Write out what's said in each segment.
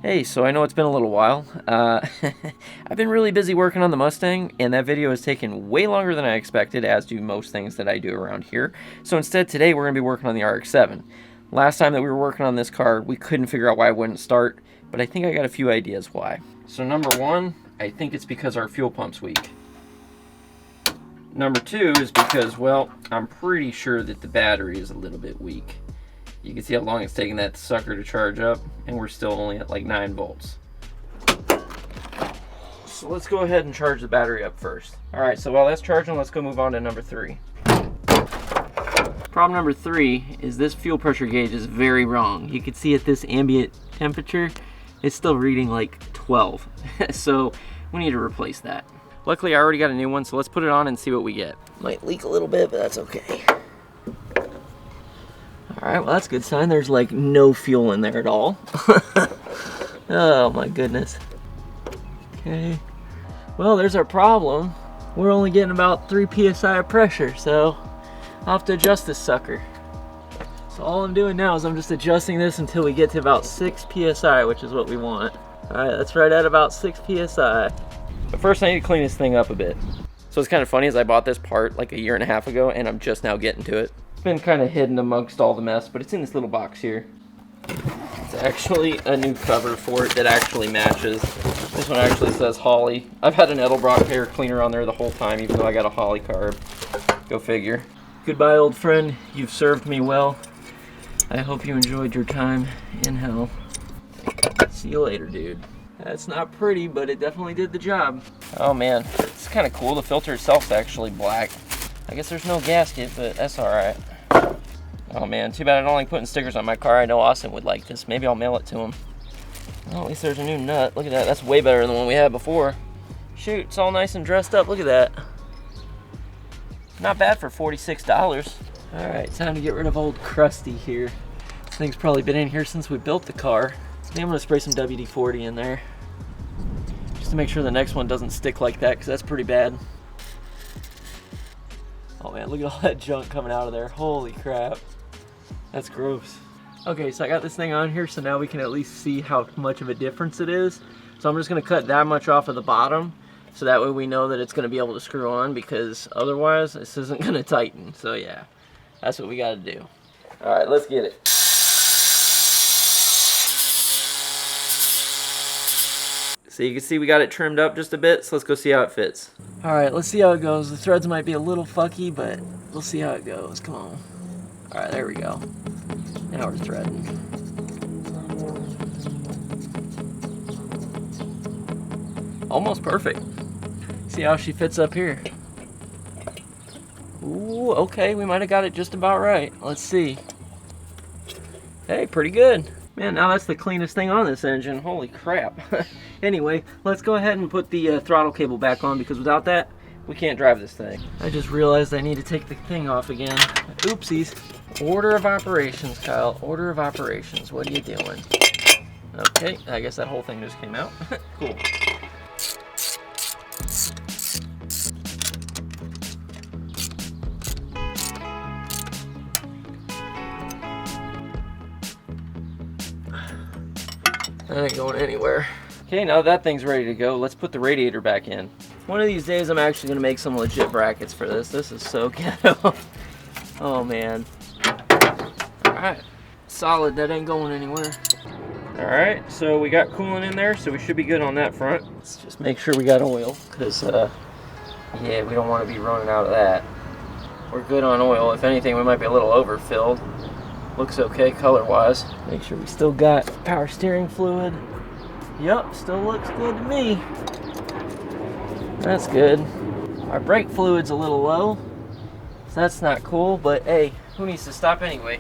Hey, so I know it's been a little while. I've been really busy working on the Mustang, and that video has taken way longer than I expected, as do most things that I do around here. So instead, today we're going to be working on the RX7. Last time that we were working on this car, we couldn't figure out why it wouldn't start, but I think I got a few ideas why. So number one, I think it's because our fuel pump's weak. Number two is because, well, I'm pretty sure that the battery is a little bit weak. You can see how long it's taking that sucker to charge up, and we're still only at like 9 volts. So let's go ahead and charge the battery up first. Alright, so while that's charging, let's go move on to number 3. Problem number 3 is this fuel pressure gauge is very wrong. You can see at this ambient temperature, it's still reading like 12. So we need to replace that. Luckily, I already got a new one, so let's put it on and see what we get. Might leak a little bit, but that's okay. Alright, well that's a good sign. There's like no fuel in there at all. Oh my goodness. Okay. Well, there's our problem. We're only getting about 3 psi of pressure, so I'll have to adjust this sucker. So all I'm doing now is I'm just adjusting this until we get to about 6 psi, which is what we want. Alright, that's right at about 6 psi. But first I need to clean this thing up a bit. So it's kind of funny, as I bought this part like a year and a half ago, and I'm just now getting to it. It's been kind of hidden amongst all the mess, but it's in this little box here. It's actually a new cover for it that actually matches. This one actually says Holly. I've had an Edelbrock air cleaner on there the whole time, even though I got a Holly carb. Go figure. Goodbye, old friend. You've served me well. I hope you enjoyed your time in hell. See you later, dude. That's not pretty, but it definitely did the job. Oh man, it's kind of cool. The filter itself is actually black. I guess there's no gasket, but that's alright. Oh man, too bad I don't like putting stickers on my car. I know Austin would like this. Maybe I'll mail it to him. Well, at least there's a new nut. Look at that. That's way better than the one we had before. Shoot, it's all nice and dressed up. Look at that. Not bad for $46. Alright, time to get rid of old Krusty here. This thing's probably been in here since we built the car. So I'm gonna spray some WD-40 in there, just to make sure the next one doesn't stick like that, because that's pretty bad. Oh man, look at all that junk coming out of there. Holy crap. That's gross. Okay, so I got this thing on here, so now we can at least see how much of a difference it is. So I'm just gonna cut that much off of the bottom, so that way we know that it's gonna be able to screw on, because otherwise this isn't gonna tighten. So yeah, that's what we gotta do. All right, let's get it. So you can see we got it trimmed up just a bit, so let's go see how it fits. Alright, let's see how it goes. The threads might be a little fucky, but we'll see how it goes. Come on. Alright, there we go. Now we're threading. Almost perfect. See how she fits up here. Ooh, okay, we might have got it just about right. Let's see. Hey, pretty good. Man, now that's the cleanest thing on this engine. Holy crap. Anyway, let's go ahead and put the throttle cable back on, because without that, we can't drive this thing. I just realized I need to take the thing off again. Oopsies. Order of operations, Kyle. Order of operations. What are you doing? Okay, I guess that whole thing just came out. Cool. That ain't going anywhere. Okay, now that thing's ready to go, let's put the radiator back in. One of these days I'm actually gonna make some legit brackets for this. This is so ghetto. Oh man. Alright, solid, that ain't going anywhere. Alright, so we got coolant in there, so we should be good on that front. Let's just make sure we got oil, because yeah, we don't want to be running out of that. We're good on oil. If anything, we might be a little overfilled. Looks okay color-wise. Make sure we still got power steering fluid. Yup, still looks good to me. That's good. Our brake fluid's a little low, so that's not cool, but hey, who needs to stop anyway?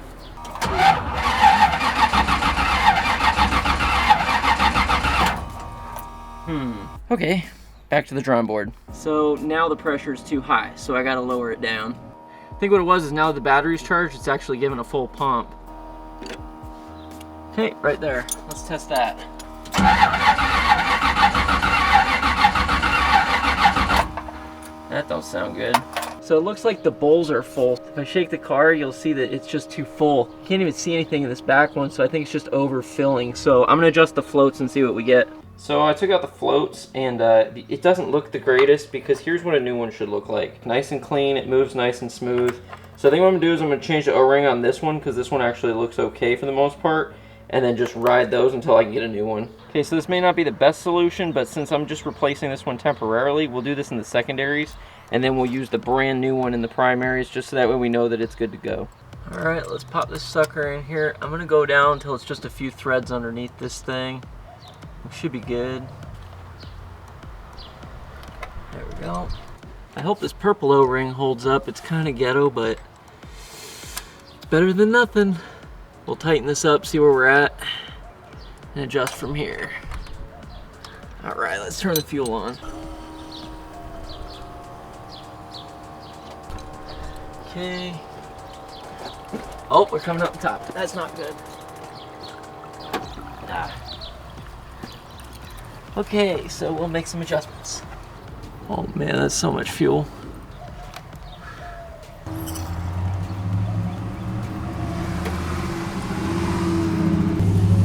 Okay, back to the drawing board. So now the pressure is too high, so I gotta lower it down. I think what it was is, now that the battery's charged, it's actually giving a full pump. Okay, right there. Let's test that. That don't sound good. So it looks like the bowls are full. If I shake the car, you'll see that it's just too full. Can't even see anything in this back one, so I think it's just overfilling. So I'm gonna adjust the floats and see what we get. So I took out the floats, and it doesn't look the greatest, because here's what a new one should look like. Nice and clean, it moves nice and smooth. So I think what I'm gonna do is I'm gonna change the O-ring on this one, because this one actually looks okay for the most part, and then just ride those until I can get a new one. Okay, so this may not be the best solution, but since I'm just replacing this one temporarily, we'll do this in the secondaries, and then we'll use the brand new one in the primaries, just so that way we know that it's good to go. All right, let's pop this sucker in here. I'm gonna go down until it's just a few threads underneath this thing. It should be good. There we go. I hope this purple O-ring holds up. It's kind of ghetto, but it's better than nothing. We'll tighten this up, see where we're at, and adjust from here. All right, let's turn the fuel on. Okay. Oh, we're coming up the top. That's not good. Okay, so we'll make some adjustments. Oh man, that's so much fuel.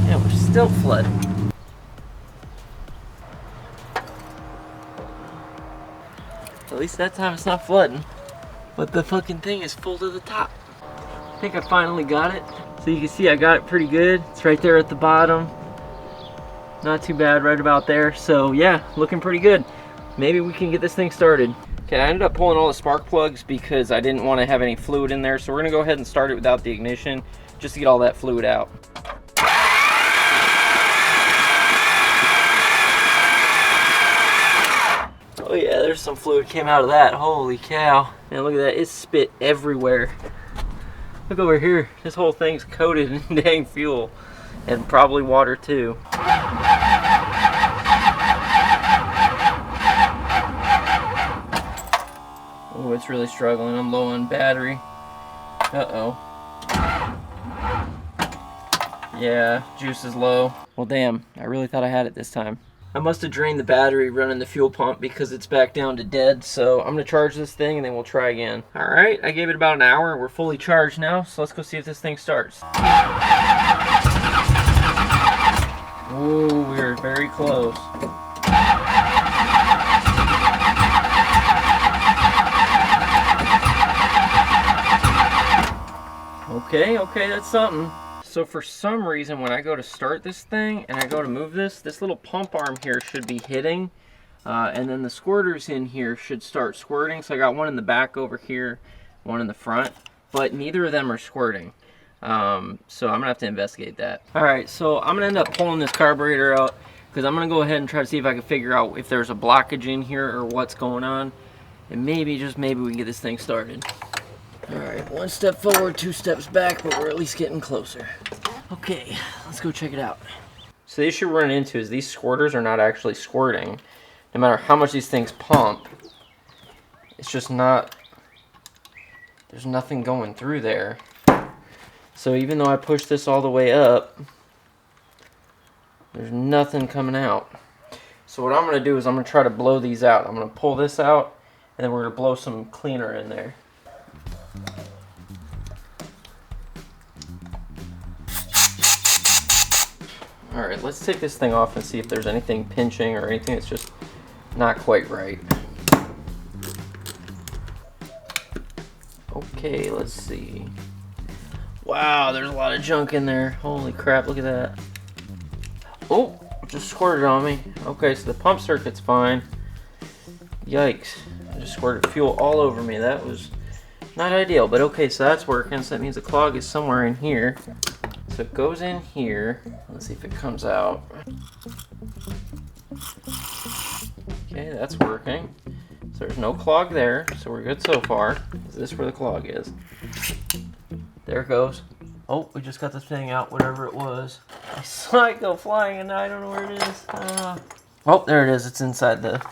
Yeah, we're still flooding. At least that time it's not flooding. But the fucking thing is full to the top. I think I finally got it. So you can see I got it pretty good. It's right there at the bottom. Not too bad, right about there. So yeah, looking pretty good. Maybe we can get this thing started. Okay, I ended up pulling all the spark plugs because I didn't want to have any fluid in there. So we're gonna go ahead and start it without the ignition, just to get all that fluid out. Oh yeah, there's some fluid came out of that. Holy cow. Man, look at that, it's spit everywhere. Look over here, this whole thing's coated in dang fuel. And probably water too. Oh, it's really struggling. I'm low on battery. Uh-oh. Yeah, juice is low. Well, damn, I really thought I had it this time. I must have drained the battery running the fuel pump because it's back down to dead. So I'm gonna charge this thing and then we'll try again. All right, I gave it about an hour. We're fully charged now, so let's go see if this thing starts. Ooh, we're very close. Okay, that's something. So for some reason, when I go to start this thing and I go to move this little pump arm here should be hitting, and then the squirters in here should start squirting. So I got one in the back over here, one in the front, but neither of them are squirting. So I'm gonna have to investigate that. All right, so I'm gonna end up pulling this carburetor out because I'm gonna go ahead and try to see if I can figure out if there's a blockage in here or what's going on, and maybe, just maybe, we can get this thing started. All right, one step forward, two steps back, but we're at least getting closer. Okay, let's go check it out. So the issue we're running into is these squirters are not actually squirting. No matter how much these things pump, it's just not, there's nothing going through there. So even though I push this all the way up, there's nothing coming out. So what I'm going to do is I'm going to try to blow these out. I'm going to pull this out, and then we're going to blow some cleaner in there. Alright, let's take this thing off and see if there's anything pinching or anything that's just not quite right. Okay, let's see. Wow, there's a lot of junk in there. Holy crap, look at that. Oh, just squirted on me. Okay, so the pump circuit's fine. Yikes, I just squirted fuel all over me. That was not ideal, but okay, so that's working. So that means the clog is somewhere in here. So it goes in here. Let's see if it comes out. Okay, that's working. So there's no clog there, so we're good so far. Is this where the clog is? There it goes. Oh, we just got the thing out, whatever it was. I saw it go flying and I don't know where it is. Oh, there it is. It's inside the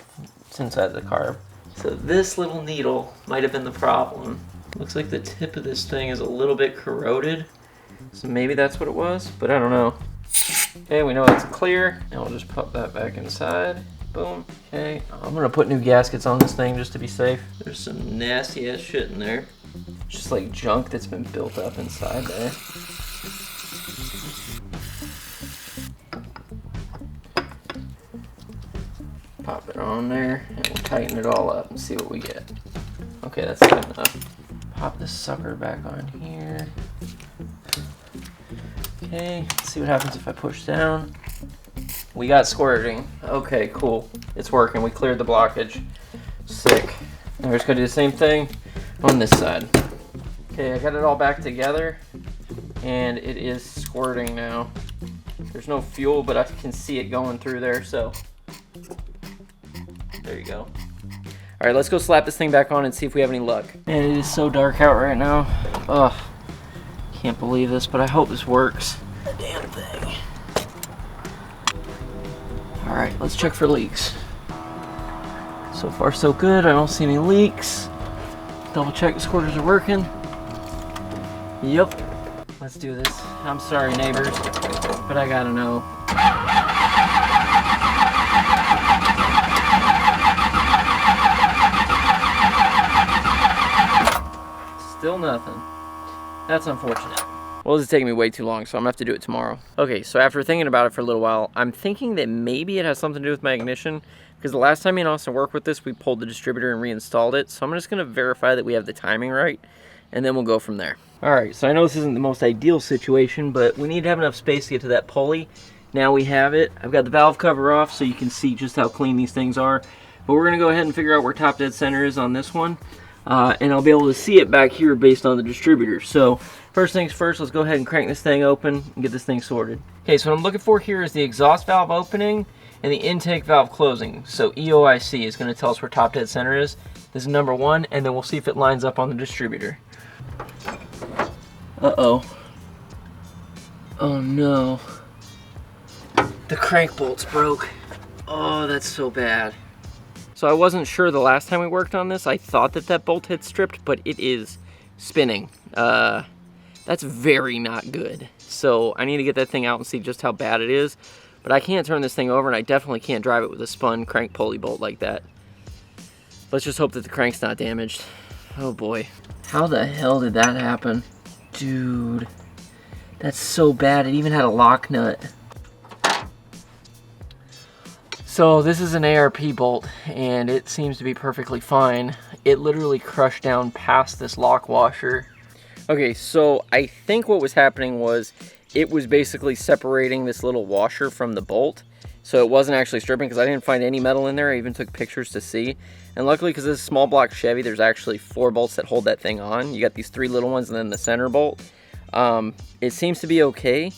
carb. So this little needle might have been the problem. Looks like the tip of this thing is a little bit corroded. So maybe that's what it was, but I don't know. Okay, we know it's clear. Now we'll just pop that back inside. Boom. Okay, I'm gonna put new gaskets on this thing just to be safe. There's some nasty ass shit in there. Just like junk that's been built up inside there. Pop it on there and we'll tighten it all up and see what we get. Okay, that's good enough. Pop this sucker back on here. Okay, let's see what happens if I push down. We got squirting. Okay, cool. It's working. We cleared the blockage. Sick. Now we're just gonna do the same thing on this side. Okay, I got it all back together and it is squirting now. There's no fuel, but I can see it going through there, so there you go. All right, let's go slap this thing back on and see if we have any luck. Man, it is so dark out right now. Ugh, can't believe this, but I hope this works. The damn thing. All right, let's check for leaks. So far, so good. I don't see any leaks. Double check the squirters are working. Yep. Let's do this. I'm sorry, neighbors, but I gotta know. Still nothing. That's unfortunate. Well, this is taking me way too long, so I'm gonna have to do it tomorrow. Okay, so after thinking about it for a little while, I'm thinking that maybe it has something to do with my ignition, because the last time me and Austin worked with this, we pulled the distributor and reinstalled it. So I'm just gonna verify that we have the timing right, and then we'll go from there. All right, so I know this isn't the most ideal situation, but we need to have enough space to get to that pulley. Now we have it. I've got the valve cover off so you can see just how clean these things are. But we're gonna go ahead and figure out where top dead center is on this one. And I'll be able to see it back here based on the distributor. So first things first, let's go ahead and crank this thing open and get this thing sorted. Okay, so what I'm looking for here is the exhaust valve opening and the intake valve closing. So EOIC is gonna tell us where top dead center is. This is number 1, and then we'll see if it lines up on the distributor. Uh-oh. Oh no. The crank bolt's broke. Oh, that's so bad. So I wasn't sure the last time we worked on this. I thought that that bolt had stripped, but it is spinning. That's very not good. So I need to get that thing out and see just how bad it is. But I can't turn this thing over, and I definitely can't drive it with a spun crank pulley bolt like that. Let's just hope that the crank's not damaged. Oh boy. How the hell did that happen? Dude, that's so bad. It even had a lock nut. So this is an ARP bolt, and it seems to be perfectly fine. It literally crushed down past this lock washer. Okay, so I think what was happening was it was basically separating this little washer from the bolt. So it wasn't actually stripping, because I didn't find any metal in there. I even took pictures to see. And luckily, because this is a small block Chevy, there's actually 4 bolts that hold that thing on. You got these 3 little ones and then the center bolt. It seems to be okay,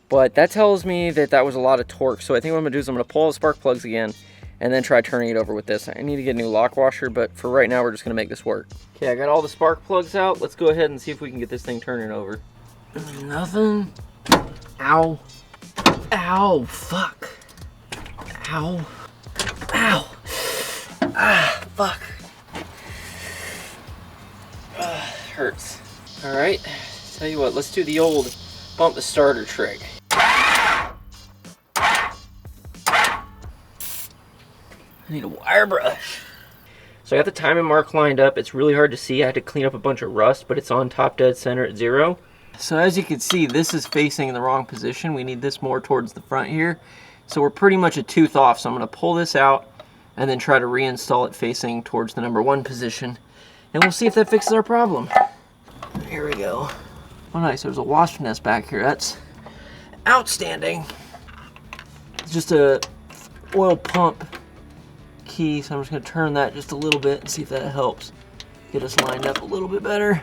but that tells me that that was a lot of torque. So I think what I'm gonna do is I'm gonna pull all the spark plugs again and then try turning it over with this. I need to get a new lock washer, but for right now, we're just gonna make this work. Okay, I got all the spark plugs out. Let's go ahead and see if we can get this thing turning over. Nothing. Ow. Ow, fuck. Ow. Ow. Ah, fuck. Hurts. All right, tell you what, let's do the old bump the starter trick. I need a wire brush. So I got the timing mark lined up. It's really hard to see. I had to clean up a bunch of rust, but it's on top dead center at 0. So as you can see, this is facing in the wrong position. We need this more towards the front here. So we're pretty much a tooth off. So I'm gonna pull this out and then try to reinstall it facing towards the number 1 position. And we'll see if that fixes our problem. Here we go. Oh nice, there's a wasp nest back here. That's outstanding. It's just a oil pump key, so I'm just gonna turn that just a little bit and see if that helps get us lined up a little bit better.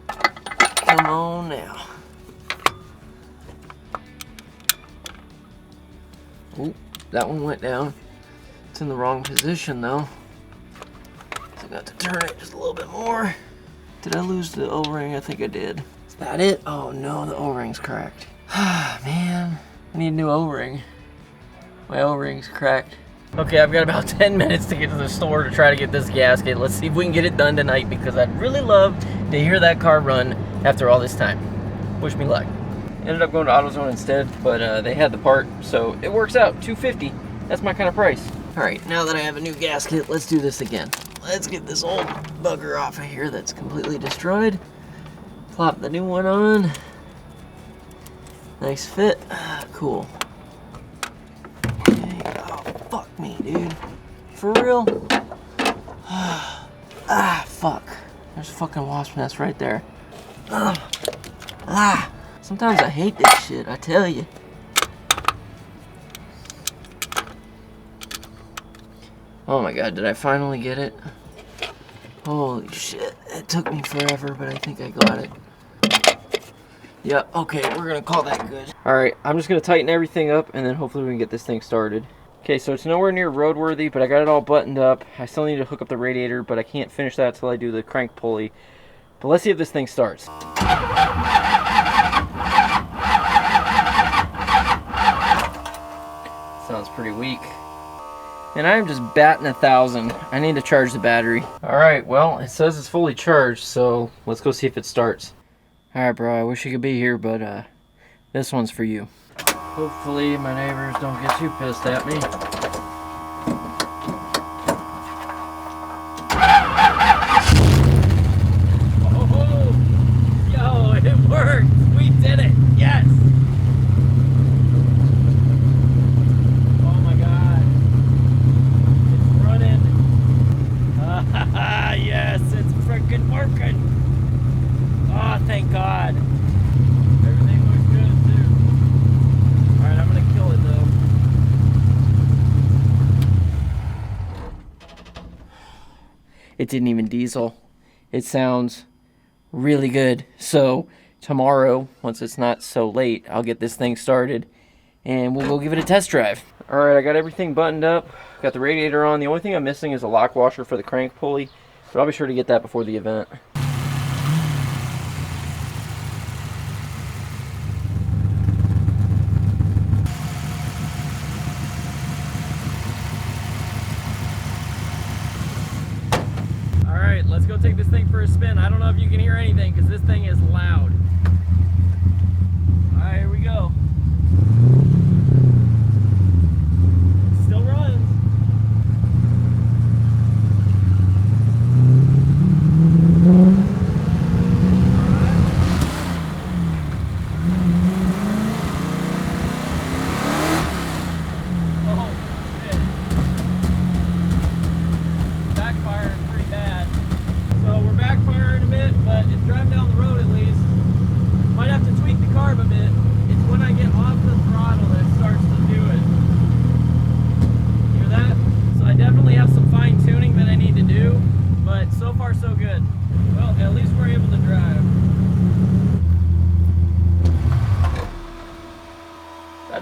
Come on now. Oop, that one went down. It's in the wrong position though. So I got to turn it just a little bit more. Did I lose the O-ring? I think I did. Is that it? Oh no, the O-ring's cracked. Man, I need a new O-ring. My O-ring's cracked. Okay, I've got about 10 minutes to get to the store to try to get this gasket. Let's see if we can get it done tonight, because I'd really love to hear that car run after all this time. Wish me luck. Ended up going to AutoZone instead, but they had the part, so it works out. $250. That's my kind of price. All right, now that I have a new gasket, let's do this again. let's get this old bugger off of here that's completely destroyed. Plop the new one on. Nice fit. Cool. Okay. Oh, fuck me, dude. For real? Fuck. There's a fucking wasp nest right there. Sometimes I hate this shit, I tell you. Oh my god, did I finally get it? Holy shit. It took me forever, but I think I got it. Yeah, okay, we're gonna call that good. Alright, I'm just gonna tighten everything up and then hopefully we can get this thing started. Okay, so it's nowhere near roadworthy, but I got it all buttoned up. I still need to hook up the radiator, but I can't finish that until I do the crank pulley. But let's see if this thing starts. Sounds pretty weak. And I'm just batting 1,000. I need to charge the battery. Alright, well, it says it's fully charged, so let's go see if it starts. Alright, bro, I wish you could be here, but this one's for you. Hopefully my neighbors don't get too pissed at me. Oh, yo, it worked! We did it! Yes! Oh my god. It's running. Yes, it's freaking working! Oh, thank God. Everything looks good too. Alright, I'm gonna kill it though. It didn't even diesel. It sounds really good. So tomorrow, once it's not so late, I'll get this thing started and we'll go give it a test drive. Alright, I got everything buttoned up. Got the radiator on. The only thing I'm missing is a lock washer for the crank pulley, but I'll be sure to get that before the event. Alright, let's go take this thing for a spin. I don't know if you can hear anything because this thing is loud. Alright, here we go. It still runs.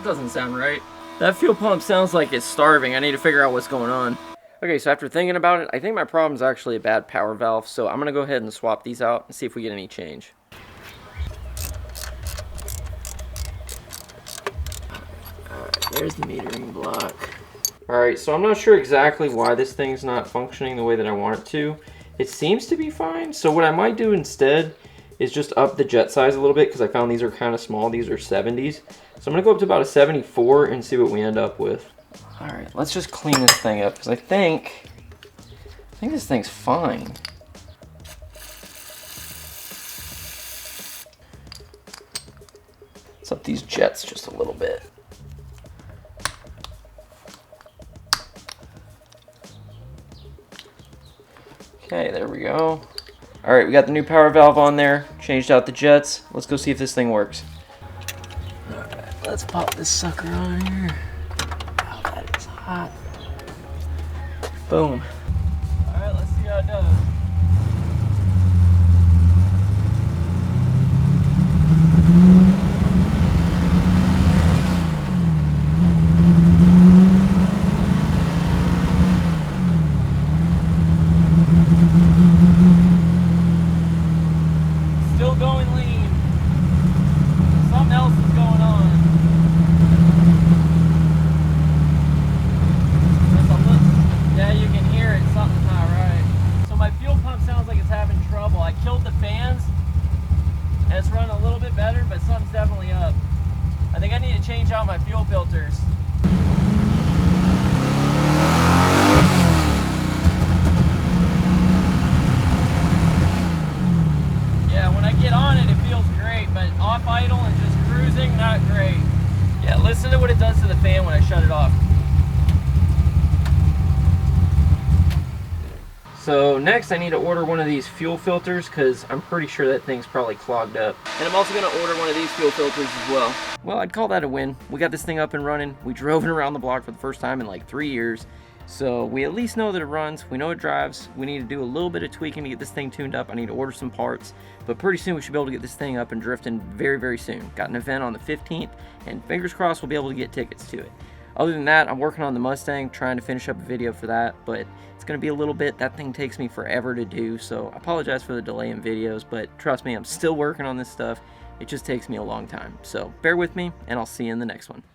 Doesn't sound right. That fuel pump sounds like it's starving. I need to figure out what's going on. Okay, so after thinking about it, I think my problem is actually a bad power valve, so I'm gonna go ahead and swap these out and see if we get any change. Alright, there's the metering block. Alright, so I'm not sure exactly why this thing's not functioning the way that I want it to. It seems to be fine, so what I might do instead is just up the jet size a little bit because I found these are kind of small. These are 70s. So I'm going to go up to about a 74 and see what we end up with. Alright, let's just clean this thing up because I think this thing's fine. Let's up these jets just a little bit. Okay, there we go. Alright, we got the new power valve on there, changed out the jets. Let's go see if this thing works. Alright, let's pop this sucker on here. Oh, that is hot. Boom. Alright, let's see how it does. Still going lean. Something else is going on. Yeah, you can hear it. So next I need to order one of these fuel filters because I'm pretty sure that thing's probably clogged up. And I'm also going to order one of these fuel filters as well. Well, I'd call that a win. We got this thing up and running. We drove it around the block for the first time in like 3 years. So we at least know that it runs, we know it drives. We need to do a little bit of tweaking to get this thing tuned up. I need to order some parts, but pretty soon we should be able to get this thing up and drifting very, very soon. Got an event on the 15th, and fingers crossed we'll be able to get tickets to it. Other than that, I'm working on the Mustang, trying to finish up a video for that, but it's going to be a little bit. That thing takes me forever to do, so I apologize for the delay in videos, but trust me, I'm still working on this stuff. It just takes me a long time. So bear with me, and I'll see you in the next one.